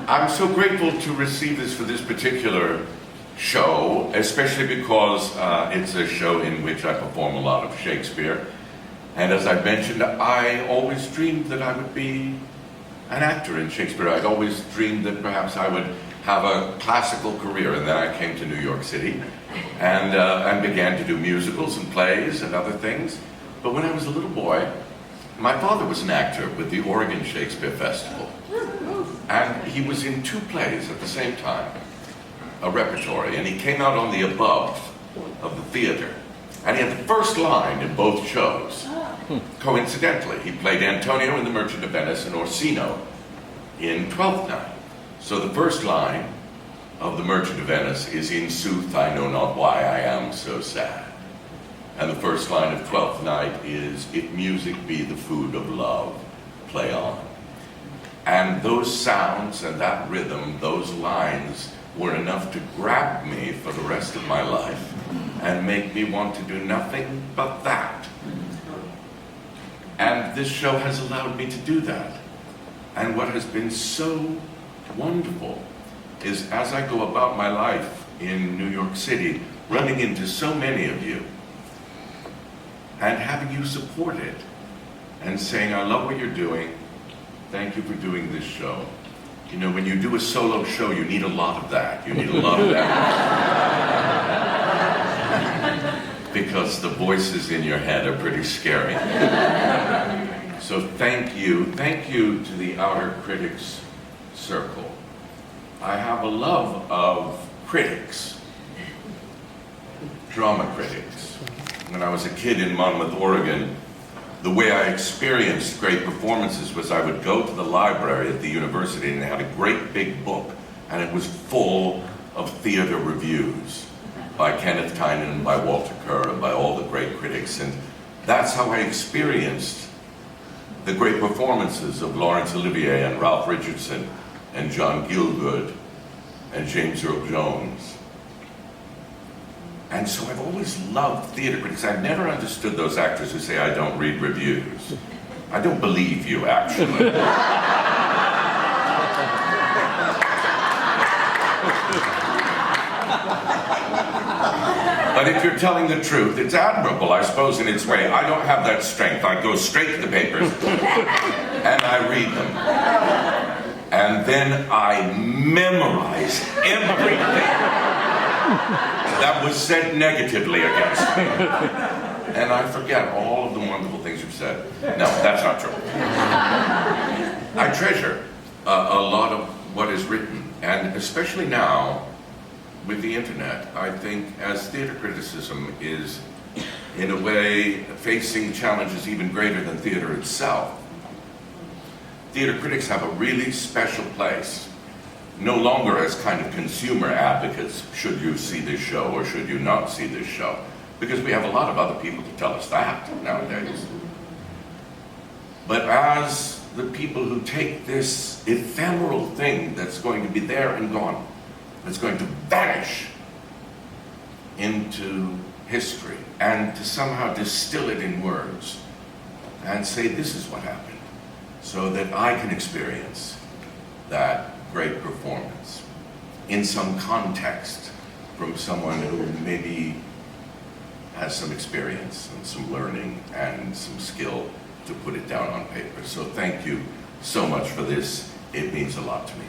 I'm so grateful to receive this for this particular show, especially because it's a show in which I perform a lot of Shakespeare. And as I mentioned, I always dreamed that I would be an actor in Shakespeare. I'd always dreamed that perhaps I would have a classical career, and then I came to New York City and began to do musicals and plays and other things. But when I was a little boy, my father was an actor with the Oregon Shakespeare Festival. And he was in 2 plays at the same time, a repertory, and he came out on the above of the theater. And he had the first line in both shows. Coincidentally, he played Antonio in The Merchant of Venice and Orsino in Twelfth Night. So the first line of The Merchant of Venice is, "In sooth, I know not why I am so sad." And the first line of Twelfth Night is, "If music be the food of love, play on." And those sounds and that rhythm, those lines, were enough to grab me for the rest of my life and make me want to do nothing but that. And this show has allowed me to do that. And what has been so wonderful is, as I go about my life in New York City, running into so many of you and having you support it and saying, "I love what you're doing. Thank you for doing this show." You know, when you do a solo show, you need a lot of that. You need a lot of that. Because the voices in your head are pretty scary. So thank you. Thank you to the Outer Critics Circle. I have a love of critics, drama critics. When I was a kid in Monmouth, Oregon, the way I experienced great performances was I would go to the library at the university, and they had a great big book, and it was full of theater reviews by Kenneth Tynan and by Walter Kerr and by all the great critics. And that's how I experienced the great performances of Laurence Olivier and Ralph Richardson and John Gielgud and James Earl Jones. And so I've always loved theater critics. I've never understood those actors who say, "I don't read reviews." I don't believe you, actually. But if you're telling the truth, it's admirable, I suppose, in its way. I don't have that strength. I go straight to the papers and I read them. And then I memorize everything that was said negatively against me. And I forget all of the wonderful things you've said. No, that's not true. I treasure a lot of what is written, and especially now with the internet, I think, as theater criticism is, in a way, facing challenges even greater than theater itself, theater critics have a really special place. No longer as kind of consumer advocates, should you see this show or should you not see this show? Because we have a lot of other people to tell us that nowadays. But as the people who take this ephemeral thing that's going to be there and gone, that's going to vanish into history, and to somehow distill it in words and say, "This is what happened," so that I can experience that great performance in some context from someone who maybe has some experience and some learning and some skill to put it down on paper. So thank you so much for this. It means a lot to me.